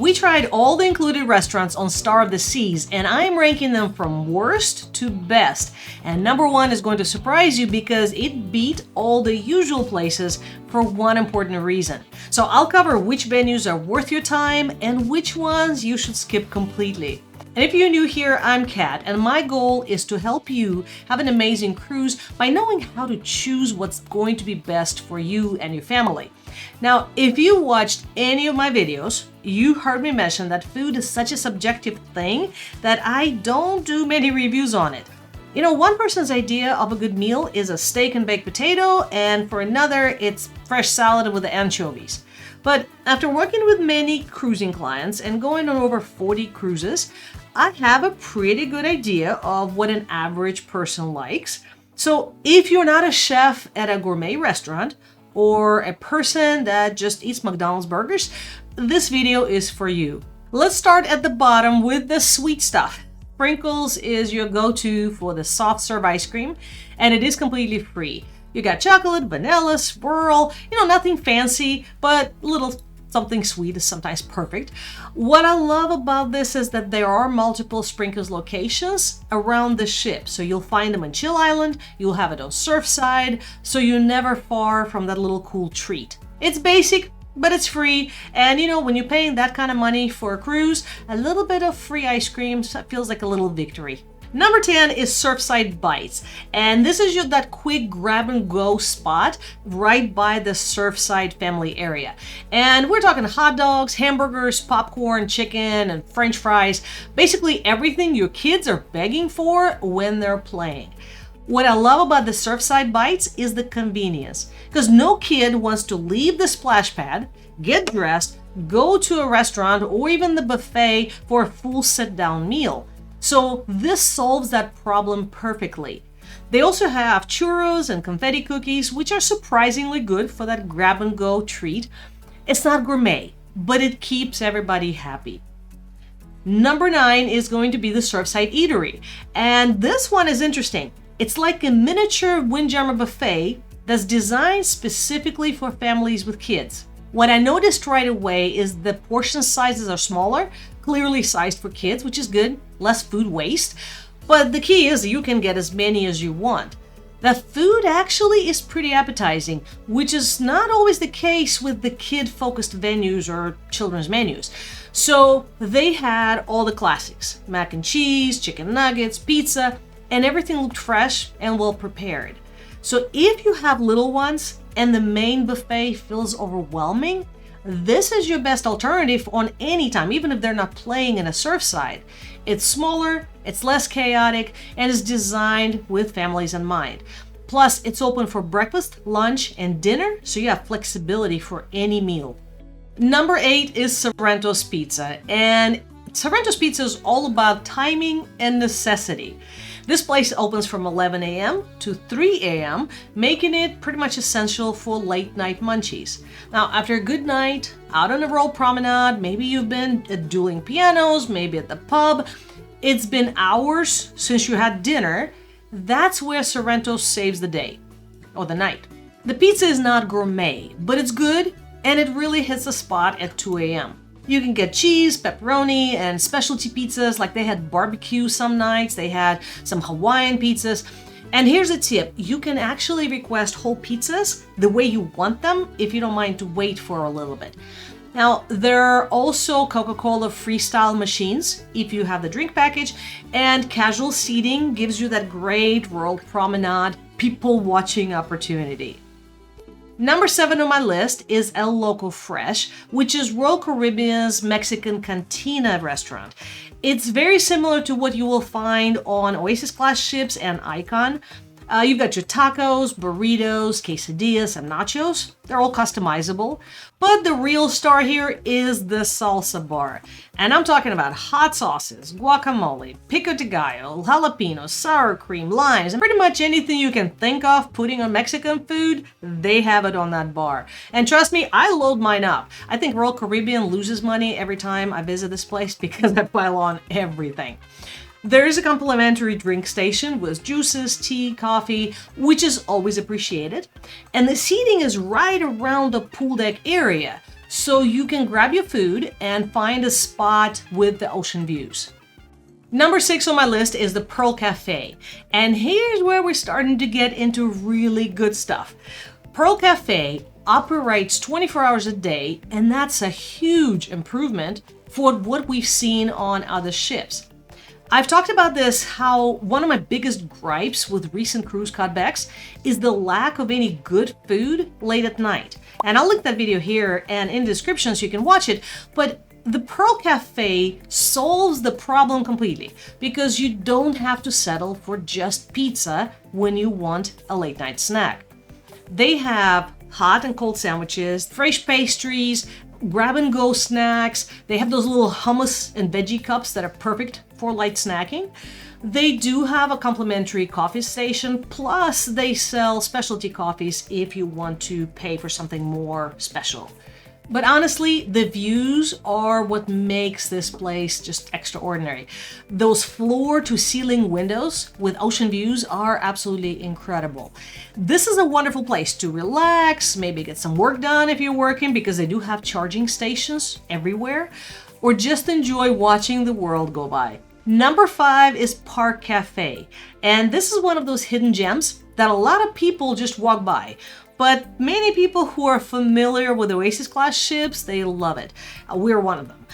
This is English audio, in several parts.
We tried all the included restaurants on Star of the Seas, and I'm ranking them from worst to best. And number one is going to surprise you because it beat all the usual places for one important reason. So I'll cover which venues are worth your time and which ones you should skip completely. And if you're new here, I'm Kat, and my goal is to help you have an amazing cruise by knowing how to choose what's going to be best for you and your family. Now, if you watched any of my videos, you heard me mention that food is such a subjective thing that I don't do many reviews on it. You know, one person's idea of a good meal is a steak and baked potato, and for another, it's fresh salad with the anchovies. But after working with many cruising clients and going on over 40 cruises, I have a pretty good idea of what an average person likes. So if you're not a chef at a gourmet restaurant or a person that just eats McDonald's burgers, this video is for you. Let's start at the bottom with the sweet stuff. Sprinkles is your go-to for the soft serve ice cream, and it is completely free. You got chocolate, vanilla, swirl, nothing fancy, but a little something sweet is sometimes perfect. What I love about this is that there are multiple Sprinkles locations around the ship. So you'll find them on Chill Island, you'll have it on Surfside, so you're never far from that little cool treat. It's basic, but it's free. And when you're paying that kind of money for a cruise, a little bit of free ice cream feels like a little victory. Number 10 is Surfside Bites, and this is that quick grab and go spot right by the Surfside family area. And we're talking hot dogs, hamburgers, popcorn, chicken, and french fries, basically everything your kids are begging for when they're playing. What I love about the Surfside Bites is the convenience, because no kid wants to leave the splash pad, get dressed, go to a restaurant or even the buffet for a full sit-down meal. So this solves that problem perfectly. They also have churros and confetti cookies, which are surprisingly good for that grab-and-go treat. It's not gourmet, but it keeps everybody happy. Number 9 is going to be the Surfside Eatery. And this one is interesting. It's like a miniature Windjammer buffet that's designed specifically for families with kids. What I noticed right away is the portion sizes are smaller, clearly sized for kids, which is good, less food waste. But the key is you can get as many as you want. The food actually is pretty appetizing, which is not always the case with the kid-focused venues or children's menus. So they had all the classics, mac and cheese, chicken nuggets, pizza, and everything looked fresh and well prepared. So if you have little ones and the main buffet feels overwhelming, this is your best alternative on any time, even if they're not playing in a Surfside. It's smaller, it's less chaotic, and is designed with families in mind. Plus, it's open for breakfast, lunch, and dinner, so you have flexibility for any meal. Number 8 is Sorrento's Pizza, and Sorrento's Pizza is all about timing and necessity. This place opens from 11 a.m. to 3 a.m., making it pretty much essential for late night munchies. Now, after a good night, out on a roll promenade, maybe you've been at dueling pianos, maybe at the pub, it's been hours since you had dinner, that's where Sorrento saves the day, or the night. The pizza is not gourmet, but it's good, and it really hits the spot at 2 a.m. You can get cheese, pepperoni, and specialty pizzas, like they had barbecue some nights, they had some Hawaiian pizzas. And here's a tip, you can actually request whole pizzas the way you want them if you don't mind to wait for a little bit. Now, there are also Coca-Cola freestyle machines if you have the drink package, and casual seating gives you that great world promenade, people watching opportunity. Number 7 on my list is El Loco Fresh, which is Royal Caribbean's Mexican cantina restaurant. It's very similar to what you will find on Oasis class ships and Icon. You've got your tacos, burritos, quesadillas, and nachos. They're all customizable. But the real star here is the salsa bar. And I'm talking about hot sauces, guacamole, pico de gallo, jalapenos, sour cream, limes, and pretty much anything you can think of putting on Mexican food, they have it on that bar. And trust me, I load mine up. I think Royal Caribbean loses money every time I visit this place because I pile on everything. There is a complimentary drink station with juices, tea, coffee, which is always appreciated. And the seating is right around the pool deck area. so you can grab your food and find a spot with the ocean views. Number 6 on my list is the Pearl Cafe, and here's where we're starting to get into really good stuff. Pearl Cafe operates 24 hours a day, and that's a huge improvement for what we've seen on other ships. I've talked about this, how one of my biggest gripes with recent cruise cutbacks is the lack of any good food late at night. And I'll link that video here and in the description so you can watch it. But the Pearl Cafe solves the problem completely because you don't have to settle for just pizza when you want a late night snack. They have hot and cold sandwiches, fresh pastries, grab-and-go snacks. They have those little hummus and veggie cups that are perfect for light snacking. They do have a complimentary coffee station, plus they sell specialty coffees if you want to pay for something more special. But honestly, the views are what makes this place just extraordinary. Those floor-to-ceiling windows with ocean views are absolutely incredible. This is a wonderful place to relax, maybe get some work done if you're working, because they do have charging stations everywhere, or just enjoy watching the world go by. Number 5 is Park Cafe, and this is one of those hidden gems that a lot of people just walk by. But many people who are familiar with Oasis class ships, they love it. We're one of them.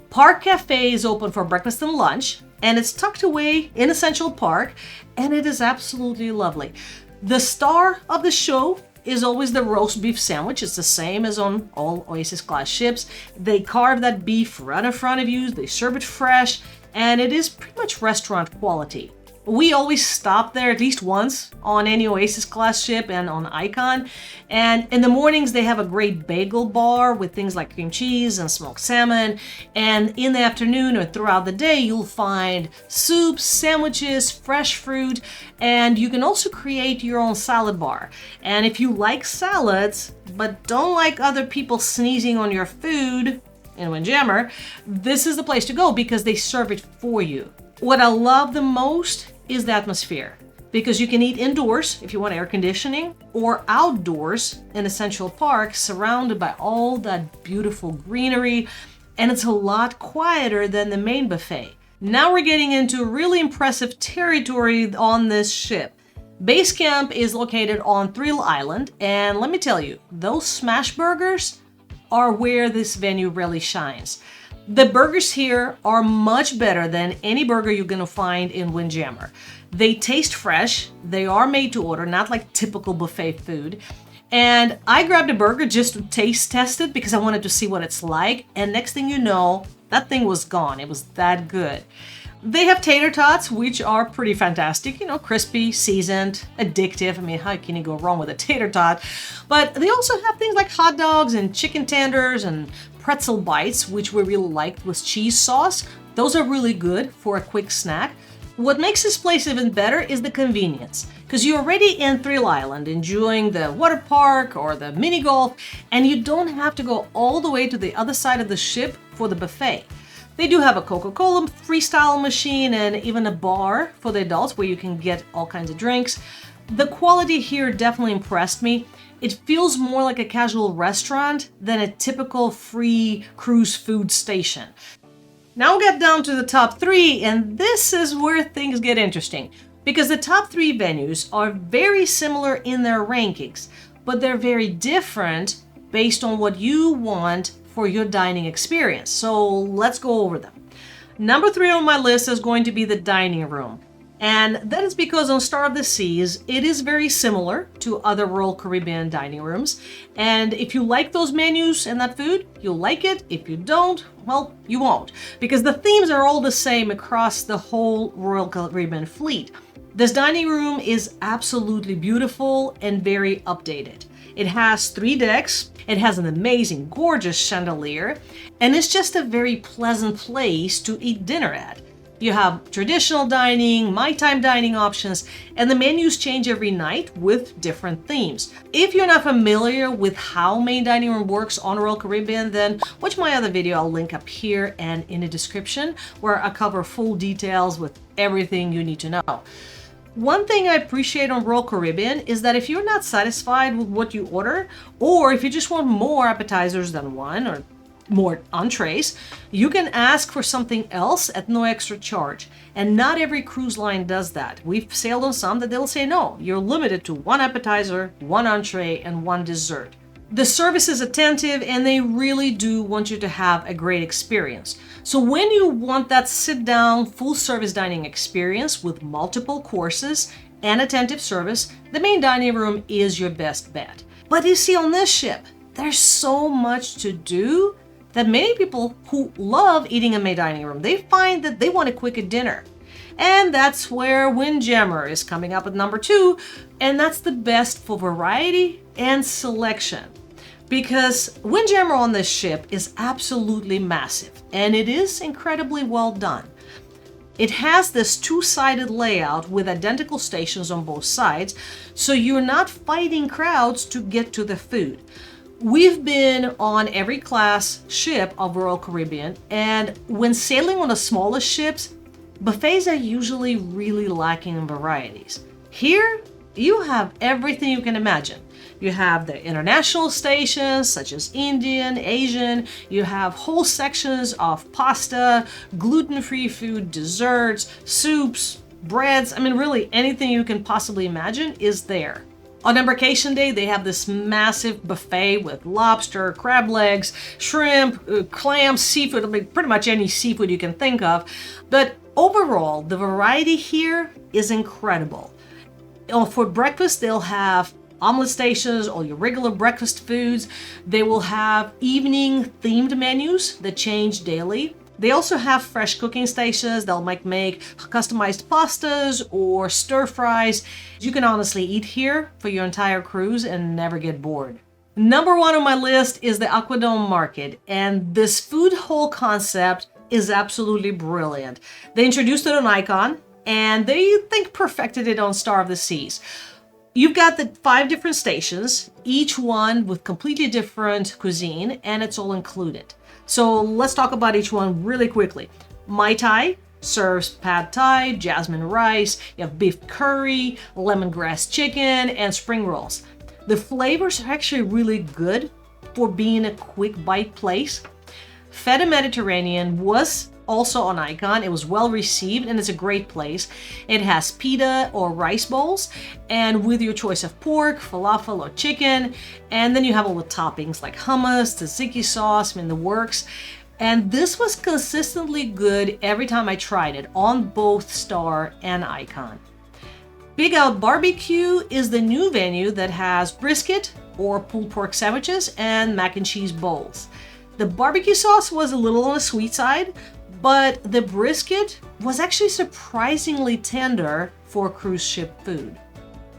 Park Cafe is open for breakfast and lunch, and it's tucked away in Central Park, and it is absolutely lovely. The star of the show is always the roast beef sandwich. It's the same as on all Oasis class ships. They carve that beef right in front of you, they serve it fresh, and it is pretty much restaurant quality. We always stop there at least once on any Oasis class ship and on Icon. And in the mornings, they have a great bagel bar with things like cream cheese and smoked salmon. And in the afternoon or throughout the day, you'll find soups, sandwiches, fresh fruit, and you can also create your own salad bar. And if you like salads, but don't like other people sneezing on your food in Windjammer, this is the place to go because they serve it for you. What I love the most is the atmosphere, because you can eat indoors if you want air conditioning or outdoors in a Central Park surrounded by all that beautiful greenery, and it's a lot quieter than the main buffet. Now we're getting into really impressive territory on this ship. Base camp is located on Thrill Island, and let me tell you, those smash burgers are where this venue really shines. The burgers here are much better than any burger you're gonna find in Windjammer. They taste fresh, they are made to order, not like typical buffet food. And I grabbed a burger just to taste test it because I wanted to see what it's like. And next thing you know, that thing was gone. It was that good. They have tater tots, which are pretty fantastic, you know, crispy, seasoned, addictive. I mean, how can you go wrong with a tater tot? But they also have things like hot dogs and chicken tenders and pretzel bites, which we really liked with cheese sauce. Those are really good for a quick snack. What makes this place even better is the convenience, because you're already in Thrill Island enjoying the water park or the mini golf, and you don't have to go all the way to the other side of the ship for the buffet. They do have a Coca-Cola freestyle machine and even a bar for the adults where you can get all kinds of drinks. The quality here definitely impressed me. It feels more like a casual restaurant than a typical free cruise food station. Now we'll get down to the top 3, and this is where things get interesting, because the top 3 venues are very similar in their rankings, but they're very different based on what you want for your dining experience. So let's go over them. Number 3 on my list is going to be the dining room. And that is because on Star of the Seas, it is very similar to other Royal Caribbean dining rooms. And if you like those menus and that food, you'll like it. If you don't, well, you won't. Because the themes are all the same across the whole Royal Caribbean fleet. This dining room is absolutely beautiful and very updated. It has 3 decks, it has an amazing, gorgeous chandelier, and it's just a very pleasant place to eat dinner at. You have traditional dining, my time dining options, and the menus change every night with different themes. If you're not familiar with how main dining room works on Royal Caribbean, then watch my other video I'll link up here and in the description, where I cover full details with everything you need to know. One thing I appreciate on Royal Caribbean is that if you're not satisfied with what you order, or if you just want more appetizers than one or more entrees, you can ask for something else at no extra charge. And not every cruise line does that. We've sailed on some that they'll say, no, you're limited to one appetizer, one entree, and one dessert. The service is attentive and they really do want you to have a great experience. So when you want that sit-down, full-service dining experience with multiple courses and attentive service, the main dining room is your best bet. But you see, on this ship, there's so much to do that many people who love eating in main dining room, they find that they want a quicker dinner. And that's where Windjammer is coming up at number 2, and that's the best for variety and selection. Because Windjammer on this ship is absolutely massive, and it is incredibly well done. It has this two-sided layout with identical stations on both sides, so you're not fighting crowds to get to the food. We've been on every class ship of Royal Caribbean, and when sailing on the smallest ships, buffets are usually really lacking in varieties. Here, you have everything you can imagine. You have the international stations such as Indian, Asian, you have whole sections of pasta, gluten-free food, desserts, soups, breads. I mean, really anything you can possibly imagine is there. On embarkation day, they have this massive buffet with lobster, crab legs, shrimp, clams, seafood, I mean, pretty much any seafood you can think of. But overall, the variety here is incredible. For breakfast, they'll have omelet stations, all your regular breakfast foods. They will have evening themed menus that change daily. They also have fresh cooking stations. They'll make customized pastas or stir fries. You can honestly eat here for your entire cruise and never get bored. Number 1 on my list is the Aquadome Market, and this food hall concept is absolutely brilliant. They introduced it on Icon, and they think perfected it on Star of the Seas. You've got the 5 different stations, each one with completely different cuisine, and it's all included. So let's talk about each one really quickly. Mai Tai serves pad thai, jasmine rice, you have beef curry, lemongrass chicken, and spring rolls. The flavors are actually really good for being a quick bite place. Feta Mediterranean was also on Icon. It was well received and it's a great place. It has pita or rice bowls, and with your choice of pork, falafel, or chicken. And then you have all the toppings like hummus, tzatziki sauce, I mean, the works. And this was consistently good every time I tried it on both Star and Icon. Big Out Barbecue is the new venue that has brisket or pulled pork sandwiches and mac and cheese bowls. The barbecue sauce was a little on the sweet side, but the brisket was actually surprisingly tender for cruise ship food.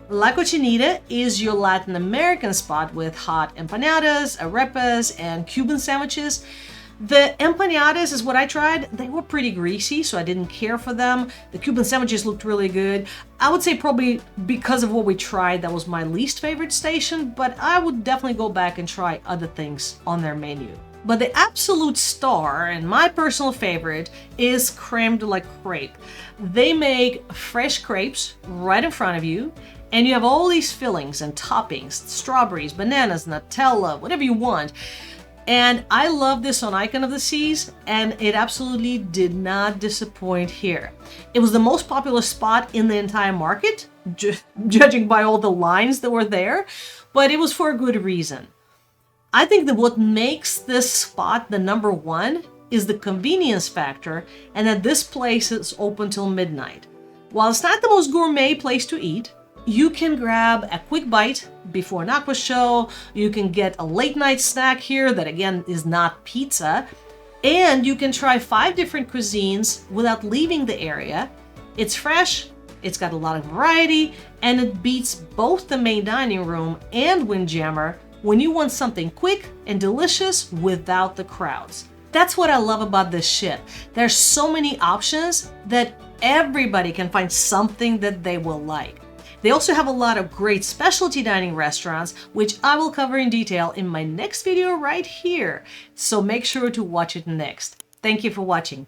La Cochinita is your Latin American spot with hot empanadas, arepas, and Cuban sandwiches. The empanadas is what I tried. They were pretty greasy, so I didn't care for them. The Cuban sandwiches looked really good. I would say probably because of what we tried, that was my least favorite station, but I would definitely go back and try other things on their menu. But the absolute star, and my personal favorite, is creme de la crepe. They make fresh crepes right in front of you, and you have all these fillings and toppings, strawberries, bananas, Nutella, whatever you want. And I love this on Icon of the Seas, and it absolutely did not disappoint here. It was the most popular spot in the entire market, judging by all the lines that were there, but it was for a good reason. I think that what makes this spot the number 1 is the convenience factor, and that this place is open till midnight. While it's not the most gourmet place to eat, you can grab a quick bite before an aqua show, you can get a late night snack here that again is not pizza, and you can try 5 different cuisines without leaving the area. It's fresh, it's got a lot of variety, and it beats both the main dining room and Windjammer when you want something quick and delicious without the crowds. That's what I love about this ship. There's so many options that everybody can find something that they will like. They also have a lot of great specialty dining restaurants, which I will cover in detail in my next video right here. So make sure to watch it next. Thank you for watching.